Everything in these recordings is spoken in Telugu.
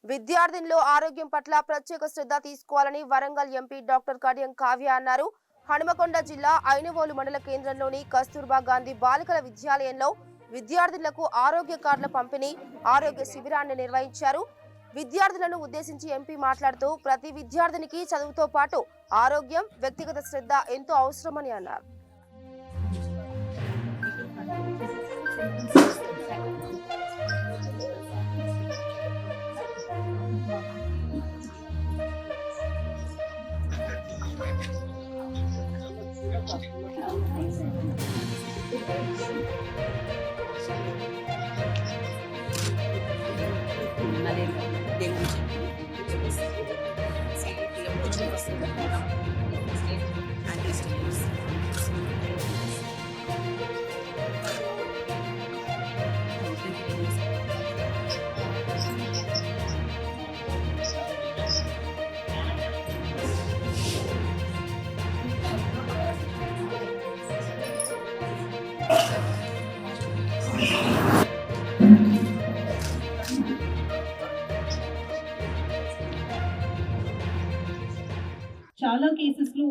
విద్యార్థుల్లో ఆరోగ్యం పట్ల ప్రత్యేక శ్రద్ధ తీసుకోవాలని వరంగల్ ఎంపీ డాక్టర్ కడియం కావ్య అన్నారు. హనుమకొండ జిల్లా ఐనవోలు మండల కేంద్రంలోని కస్తూర్బా గాంధీ బాలికల విద్యాలయంలో విద్యార్థులకు ఆరోగ్య కార్డుల పంపిణీ, ఆరోగ్య శిబిరాన్ని నిర్వహించారు. విద్యార్థులను ఉద్దేశించి ఎంపీ మాట్లాడుతూ ప్రతి విద్యార్థినికి చదువుతో పాటు ఆరోగ్యం, వ్యక్తిగత శ్రద్ధ ఎంతో అవసరమని అన్నారు. చాలా కేసెస్లో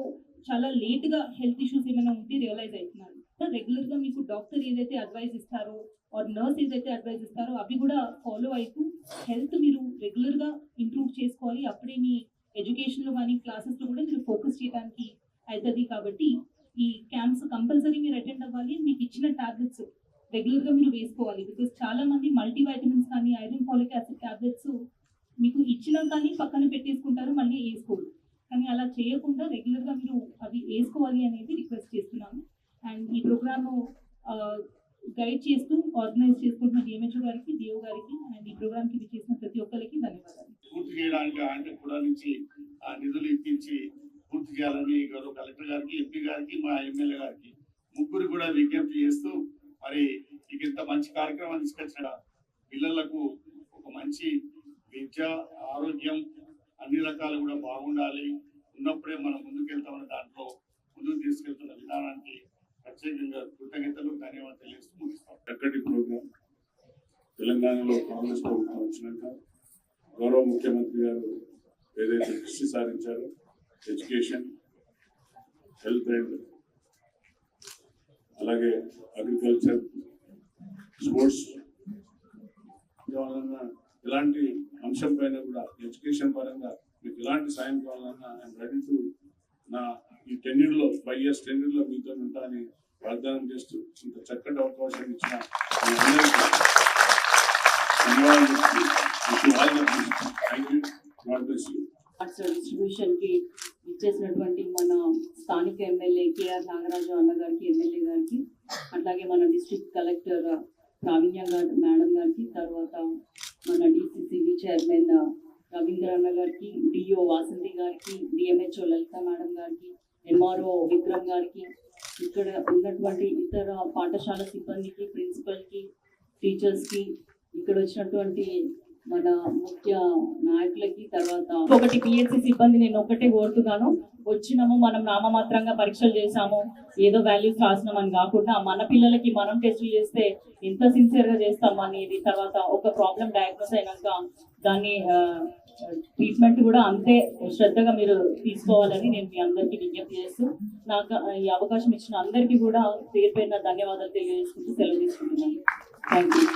చాలా లేట్గా హెల్త్ ఇష్యూస్ ఏమైనా ఉంటే రియలైజ్ అవుతున్నారు. రెగ్యులర్గా మీకు డాక్టర్ ఏదైతే అడ్వైస్ ఇస్తారో ఆర్ నర్స్ ఏదైతే అడ్వైస్ ఇస్తారో అవి కూడా ఫాలో అవుతూ హెల్త్ మీరు రెగ్యులర్గా ఇంప్రూవ్ చేసుకోవాలి. అప్పుడే మీ ఎడ్యుకేషన్లో కానీ క్లాసెస్లో కూడా మీరు ఫోకస్ చేయడానికి అవుతుంది. కాబట్టి ఈ క్యాంప్స్ కంపల్సరీ మీరు అటెండ్ అవ్వాలి. మీకు ఇచ్చిన టాబ్లెట్స్ రెగ్యులర్గా మీరు వేసుకోవాలి. బికాస్ చాలా మంది మల్టీవైటమిన్స్ కానీ ఐరన్ ఫాలిక్ యాసిడ్ టాబ్లెట్స్ మీకు ఇచ్చినా కానీ పక్కన పెట్టేసుకుంటారు, మళ్ళీ వేసుకోరు. కానీ అలా చేయకుండా రెగ్యులర్గా మీరు అవి వేసుకోవాలి అనేది రిక్వెస్ట్ చేస్తున్నాను. అండ్ ఈ ప్రోగ్రామ్ గైడ్ చేస్తూ ఆర్గనైజ్ చేసుకుంటున్న డిఎంహెచ్ఓ గారికి, డిఓ గారికి అండ్ ఈ ప్రోగ్రామ్కి చేసిన ప్రతి ఒక్కరికి ధన్యవాదాలు. పూర్తి చేయడానికి ఆయన కూడా నుంచి ఆ నిధులు ఇప్పించి పూర్తి చేయాలని గౌరవ కలెక్టర్ గారికి, ఎంపీ గారికి, మా ఎమ్మెల్యే గారికి ముగ్గురు కూడా విజ్ఞప్తి చేస్తూ మరి ఇంత మంచి కార్యక్రమం తీసుకొచ్చిన పిల్లలకు ఒక మంచి విద్య, ఆరోగ్యం అన్ని రకాలు కూడా బాగుండాలి, ఉన్నప్పుడే మనం ముందుకెళ్తామని దాంట్లో ముందుకు తీసుకెళ్తున్న విధానానికి ప్రత్యేకంగా కృతజ్ఞతలు, ధన్యవాదాలు తెలియజేస్తూ ముగిస్తాం. చక్కటి ప్రోగ్రాం తెలంగాణలో కాంగ్రెస్ ప్రభుత్వం వచ్చినాక గౌరవ ముఖ్యమంత్రి గారు ఏదైతే దృష్టి సారించారో ఎడ్యుకేషన్, హెల్త్ అండ్ అలాగే అగ్రికల్చర్, స్పోర్ట్స్ కావాలన్నా ఇలాంటి అంశం పైన కూడా ఎడ్యుకేషన్ పరంగా మీకు ఎలాంటి సాయం కావాలన్నా ఐఎమ్ రెడీ టు నా ఈ టెన్యూర్లో 5 years టెన్యూర్లో మీతో ఉంటానని వాగ్దానం చేస్తూ ఇంత చక్కటి అవకాశం ఇచ్చిన డిస్ట్రిబ్యూషన్ కి ఇచ్చేసినటువంటి మన స్థానిక ఎమ్మెల్యే కేఆర్ నాగరాజు అన్న గారికి, ఎమ్మెల్యే గారికి, అట్లాగే మన డిస్ట్రిక్ట్ కలెక్టర్ ప్రావీణ్య మేడం గారికి, తర్వాత మన డిసిసిబి చైర్మన్ రవీంద్ర అన్న గారికి, డిఓ వాసంతి గారికి, డిఎంహెచ్ఓ లలిత మేడం గారికి, ఎంఆర్ఓ విక్రమ్ గారికి, ఇక్కడ ఉన్నటువంటి ఇతర పాఠశాల సిబ్బందికి, ప్రిన్సిపల్కి, టీచర్స్కి, ఇక్కడ వచ్చినటువంటి మన ముఖ్య నాయకులకి, తర్వాత ఒకటి పిహెచ్సి సిబ్బంది నేను ఒకటే కోరుతున్నాను. వచ్చినాము మనం నామమాత్రంగా పరీక్షలు చేసాము, ఏదో వాల్యూస్ రాసినామని కాకుండా మన పిల్లలకి మనం టెస్టులు చేస్తే ఎంత సిన్సియర్గా చేస్తాం అనేది, తర్వాత ఒక ప్రాబ్లం డయాగ్నోస్ అయినాక దాన్ని ట్రీట్మెంట్ కూడా అంతే శ్రద్ధగా మీరు తీసుకోవాలని నేను మీ అందరికీ విజ్ఞప్తి చేస్తూ నాకు ఈ అవకాశం ఇచ్చిన అందరికీ కూడా పేరు పేరున ధన్యవాదాలు తెలియజేసుకుంటూ సెలవు తీసుకుంటున్నాను. Thank you.